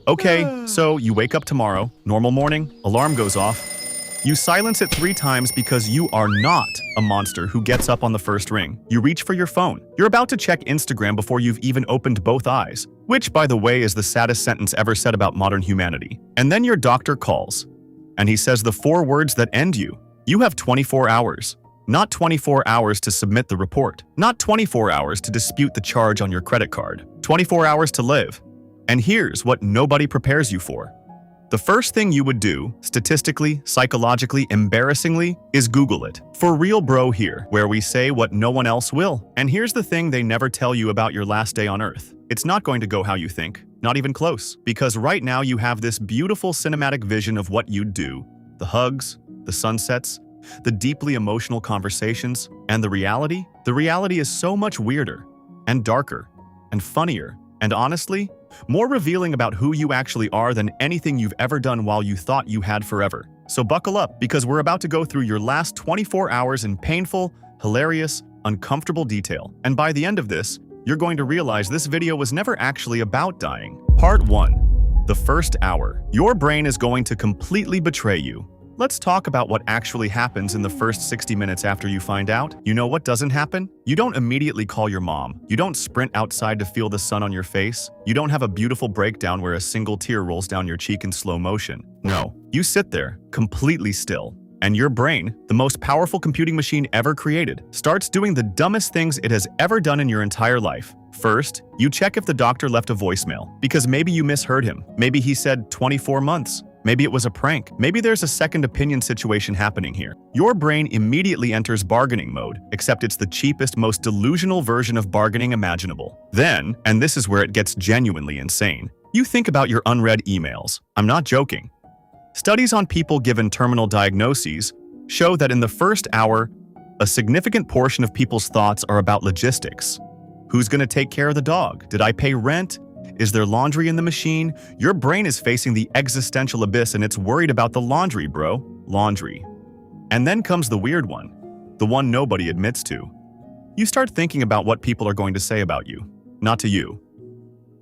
Okay, so you wake up tomorrow, normal morning, alarm goes off. You silence it 3 times because you are not a monster who gets up on the first ring. You reach for your phone. You're about to check Instagram before you've even opened both eyes, which, by the way, is the saddest sentence ever said about modern humanity. And then your doctor calls, and he says the 4 words that end you. You have 24 hours. Not 24 hours to submit the report. Not 24 hours to dispute the charge on your credit card. 24 hours to live. And here's what nobody prepares you for. The first thing you would do, statistically, psychologically, embarrassingly, is Google it. For real bro here, where we say what no one else will. And here's the thing they never tell you about your last day on Earth. It's not going to go how you think. Not even close. Because right now you have this beautiful cinematic vision of what you'd do. The hugs, the sunsets, the deeply emotional conversations, and the reality? The reality is so much weirder, and darker, and funnier, and honestly, more revealing about who you actually are than anything you've ever done while you thought you had forever. So buckle up, because we're about to go through your last 24 hours in painful, hilarious, uncomfortable detail. And by the end of this, you're going to realize this video was never actually about dying. Part 1. The first hour. Your brain is going to completely betray you. Let's talk about what actually happens in the first 60 minutes after you find out. You know what doesn't happen? You don't immediately call your mom. You don't sprint outside to feel the sun on your face. You don't have a beautiful breakdown where a single tear rolls down your cheek in slow motion. No, you sit there, completely still. And your brain, the most powerful computing machine ever created, starts doing the dumbest things it has ever done in your entire life. First, you check if the doctor left a voicemail, because maybe you misheard him. Maybe he said 24 months. Maybe it was a prank. Maybe there's a second opinion situation happening here. Your brain immediately enters bargaining mode, except it's the cheapest, most delusional version of bargaining imaginable. Then, and this is where it gets genuinely insane, you think about your unread emails. I'm not joking. Studies on people given terminal diagnoses show that in the first hour, a significant portion of people's thoughts are about logistics. Who's going to take care of the dog? Did I pay rent? Is there laundry in the machine? Your brain is facing the existential abyss and it's worried about the laundry, bro. Laundry. And then comes the weird one. The one nobody admits to. You start thinking about what people are going to say about you. Not to you.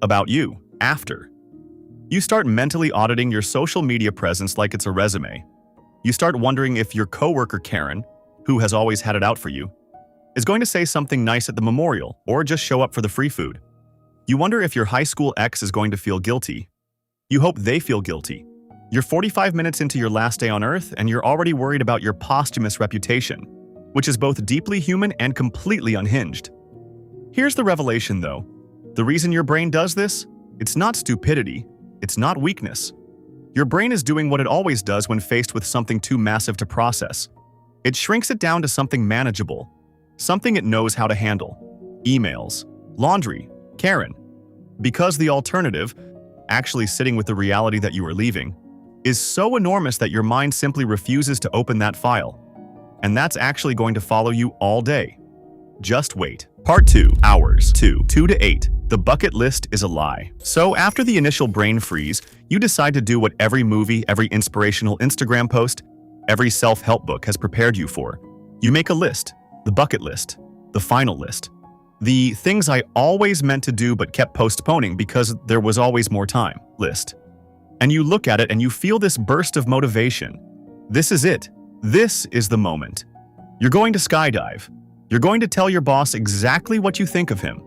About you. After. You start mentally auditing your social media presence like it's a resume. You start wondering if your coworker Karen, who has always had it out for you, is going to say something nice at the memorial or just show up for the free food. You wonder if your high school ex is going to feel guilty. You hope they feel guilty. You're 45 minutes into your last day on Earth and you're already worried about your posthumous reputation, which is both deeply human and completely unhinged. Here's the revelation though. The reason your brain does this? It's not stupidity. It's not weakness. Your brain is doing what it always does when faced with something too massive to process. It shrinks it down to something manageable, something it knows how to handle. Emails, laundry, Karen. Because the alternative, actually sitting with the reality that you are leaving, is so enormous that your mind simply refuses to open that file. And that's actually going to follow you all day. Just wait. Part 2. Hours. 2 to 8. The bucket list is a lie. So after the initial brain freeze, you decide to do what every movie, every inspirational Instagram post, every self-help book has prepared you for. You make a list. The bucket list. The final list. The things I always meant to do but kept postponing because there was always more time list. And you look at it and you feel this burst of motivation. This is it. This is the moment. You're going to skydive. You're going to tell your boss exactly what you think of him.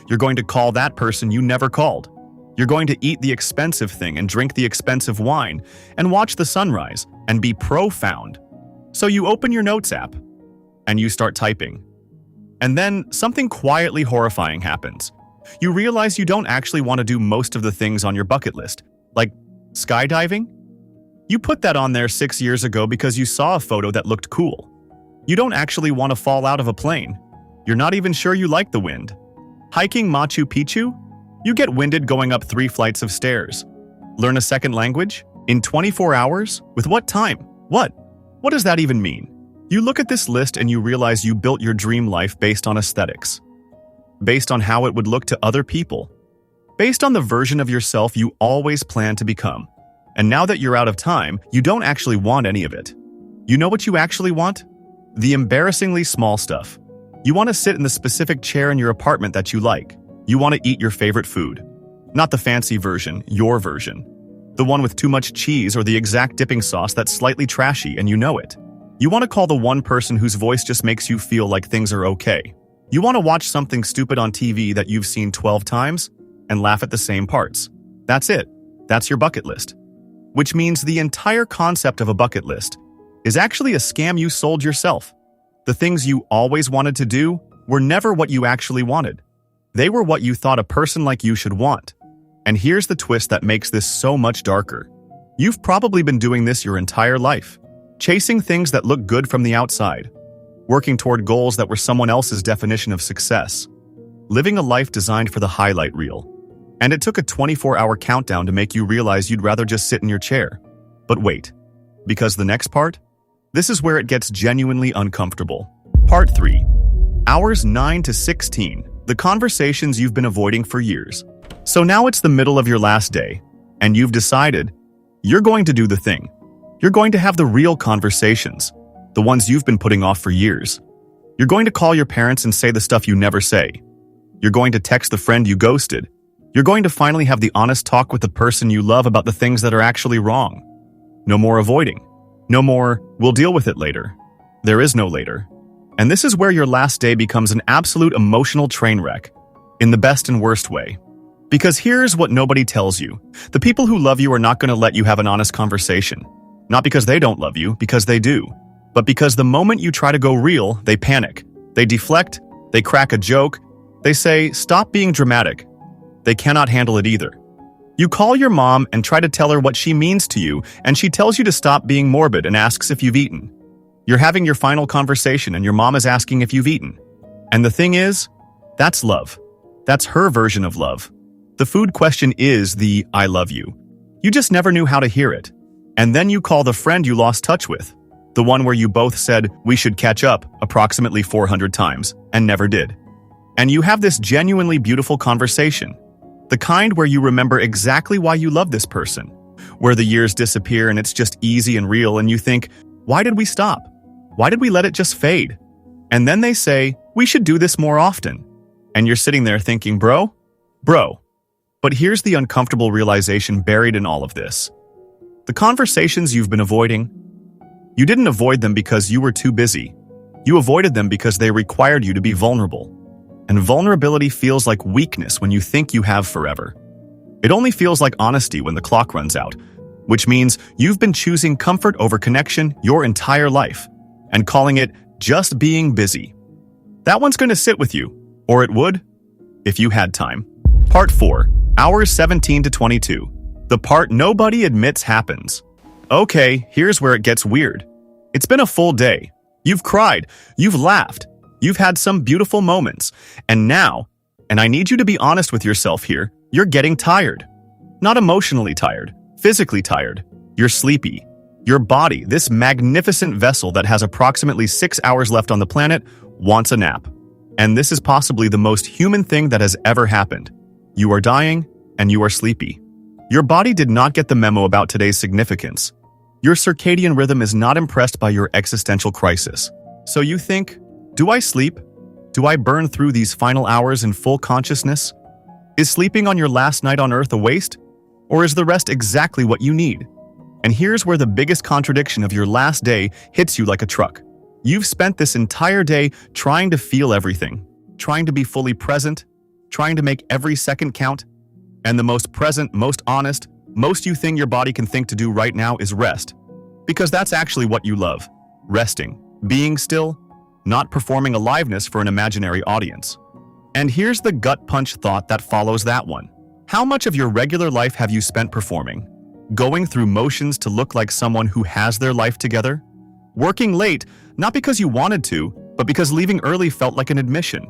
You're going to call that person you never called. You're going to eat the expensive thing and drink the expensive wine and watch the sunrise and be profound. So you open your notes app and you start typing. And then something quietly horrifying happens. You realize you don't actually want to do most of the things on your bucket list, like skydiving. You put that on there 6 years ago because you saw a photo that looked cool. You don't actually want to fall out of a plane. You're not even sure you like the wind. Hiking Machu Picchu? You get winded going up 3 flights of stairs. Learn a second language? In 24 hours? With what time? What? What does that even mean? You look at this list and you realize you built your dream life based on aesthetics. Based on how it would look to other people. Based on the version of yourself you always planned to become. And now that you're out of time, you don't actually want any of it. You know what you actually want? The embarrassingly small stuff. You want to sit in the specific chair in your apartment that you like. You want to eat your favorite food. Not the fancy version, your version. The one with too much cheese or the exact dipping sauce that's slightly trashy and you know it. You want to call the one person whose voice just makes you feel like things are okay. You want to watch something stupid on TV that you've seen 12 times and laugh at the same parts. That's it. That's your bucket list. Which means the entire concept of a bucket list is actually a scam you sold yourself. The things you always wanted to do were never what you actually wanted. They were what you thought a person like you should want. And here's the twist that makes this so much darker. You've probably been doing this your entire life, chasing things that look good from the outside, working toward goals that were someone else's definition of success, living a life designed for the highlight reel. And it took a 24-hour countdown to make you realize you'd rather just sit in your chair. But wait, because the next part? This is where it gets genuinely uncomfortable. Part 3. Hours 9 to 16. The conversations you've been avoiding for years. So now it's the middle of your last day, and you've decided you're going to do the thing. You're going to have the real conversations, the ones you've been putting off for years. You're going to call your parents and say the stuff you never say. You're going to text the friend you ghosted. You're going to finally have the honest talk with the person you love about the things that are actually wrong. No more avoiding. No more, we'll deal with it later. There is no later. And this is where your last day becomes an absolute emotional train wreck, in the best and worst way. Because here's what nobody tells you. The people who love you are not going to let you have an honest conversation. Not because they don't love you, because they do. But because the moment you try to go real, they panic. They deflect. They crack a joke. They say, stop being dramatic. They cannot handle it either. You call your mom and try to tell her what she means to you, and she tells you to stop being morbid and asks if you've eaten. You're having your final conversation and your mom is asking if you've eaten. And the thing is, that's love. That's her version of love. The food question is the I love you. You just never knew how to hear it. And then you call the friend you lost touch with, the one where you both said we should catch up approximately 400 times and never did. And you have this genuinely beautiful conversation. The kind where you remember exactly why you love this person, where the years disappear and it's just easy and real and you think, why did we stop? Why did we let it just fade? And then they say, we should do this more often. And you're sitting there thinking, bro. But here's the uncomfortable realization buried in all of this. The conversations you've been avoiding, you didn't avoid them because you were too busy. You avoided them because they required you to be vulnerable. And vulnerability feels like weakness when you think you have forever. It only feels like honesty when the clock runs out, which means you've been choosing comfort over connection your entire life and calling it just being busy. That one's going to sit with you, or it would, if you had time. Part 4. Hours 17 to 22. The part nobody admits happens. Okay, here's where it gets weird. It's been a full day. You've cried. You've laughed. You've had some beautiful moments. And now, and I need you to be honest with yourself here, you're getting tired. Not emotionally tired, physically tired. You're sleepy. Your body, this magnificent vessel that has approximately 6 hours left on the planet, wants a nap. And this is possibly the most human thing that has ever happened. You are dying, and you are sleepy. Your body did not get the memo about today's significance. Your circadian rhythm is not impressed by your existential crisis. So you think, do I sleep? Do I burn through these final hours in full consciousness? Is sleeping on your last night on Earth a waste? Or is the rest exactly what you need? And here's where the biggest contradiction of your last day hits you like a truck. You've spent this entire day trying to feel everything, trying to be fully present, trying to make every second count. And the most present, most honest, most you thing your body can think to do right now is rest. Because that's actually what you love. Resting. Being still. Not performing aliveness for an imaginary audience. And here's the gut punch thought that follows that one. How much of your regular life have you spent performing? Going through motions to look like someone who has their life together? Working late, not because you wanted to, but because leaving early felt like an admission.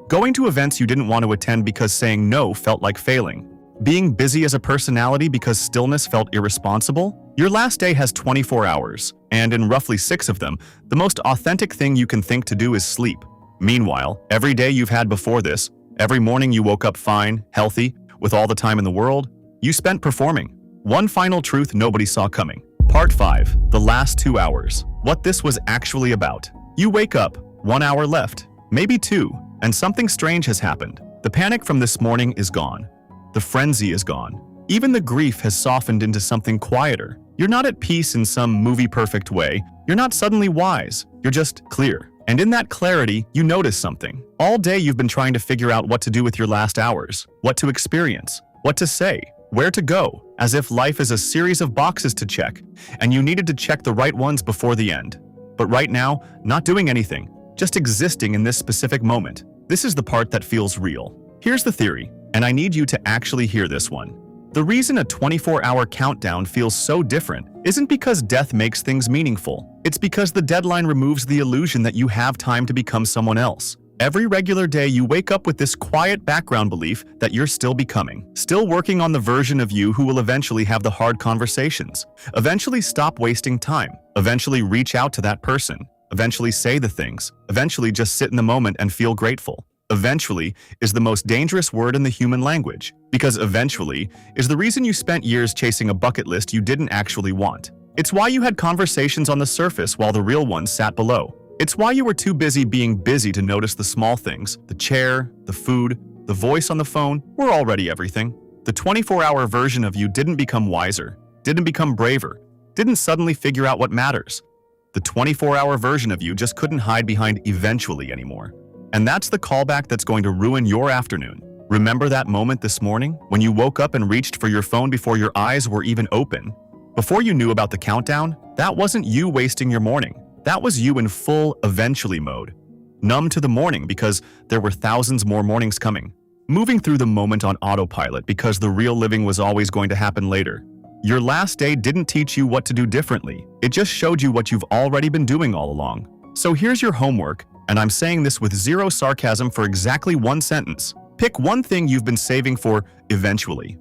Going to events you didn't want to attend because saying no felt like failing. Being busy as a personality because stillness felt irresponsible? Your last day has 24 hours, and in roughly 6 of them, the most authentic thing you can think to do is sleep. Meanwhile, every day you've had before this, every morning you woke up fine, healthy, with all the time in the world, you spent performing. One final truth nobody saw coming. Part 5. The last 2 hours. What this was actually about. You wake up, 1 hour left, maybe 2, and something strange has happened. The panic from this morning is gone. The frenzy is gone. Even the grief has softened into something quieter. You're not at peace in some movie-perfect way. You're not suddenly wise. You're just clear. And in that clarity, you notice something. All day you've been trying to figure out what to do with your last hours, what to experience, what to say, where to go, as if life is a series of boxes to check, and you needed to check the right ones before the end. But right now, not doing anything, just existing in this specific moment. This is the part that feels real. Here's the theory, and I need you to actually hear this one. The reason a 24-hour countdown feels so different isn't because death makes things meaningful. It's because the deadline removes the illusion that you have time to become someone else. Every regular day you wake up with this quiet background belief that you're still becoming, still working on the version of you who will eventually have the hard conversations, eventually stop wasting time, eventually reach out to that person, eventually say the things, eventually just sit in the moment and feel grateful. Eventually is the most dangerous word in the human language, because eventually is the reason you spent years chasing a bucket list you didn't actually want. It's why you had conversations on the surface while the real ones sat below. It's why you were too busy being busy to notice the small things. The chair, the food, the voice on the phone were already everything. The 24-hour version of you didn't become wiser, didn't become braver, didn't suddenly figure out what matters. The 24-hour version of you just couldn't hide behind eventually anymore. And that's the callback that's going to ruin your afternoon. Remember that moment this morning when you woke up and reached for your phone before your eyes were even open? Before you knew about the countdown, that wasn't you wasting your morning. That was you in full eventually mode. Numb to the morning because there were thousands more mornings coming. Moving through the moment on autopilot because the real living was always going to happen later. Your last day didn't teach you what to do differently. It just showed you what you've already been doing all along. So here's your homework. And I'm saying this with zero sarcasm for exactly one sentence. Pick one thing you've been saving for eventually.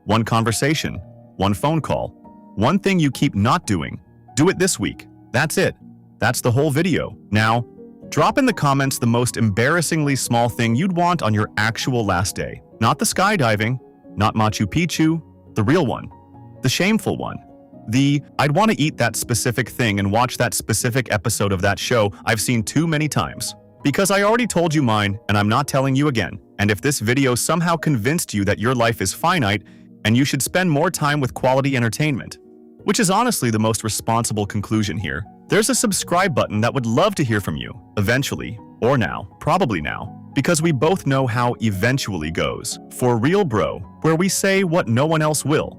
One conversation, one phone call, one thing you keep not doing. Do it this week. That's it. That's the whole video. Now, drop in the comments the most embarrassingly small thing you'd want on your actual last day. Not the skydiving, not Machu Picchu, the real one, the shameful one. I'd want to eat that specific thing and watch that specific episode of that show I've seen too many times. Because I already told you mine, and I'm not telling you again. And if this video somehow convinced you that your life is finite and you should spend more time with quality entertainment, which is honestly the most responsible conclusion here, there's a subscribe button that would love to hear from you, eventually, or now, probably now, because we both know how eventually goes. For real, bro, where we say what no one else will.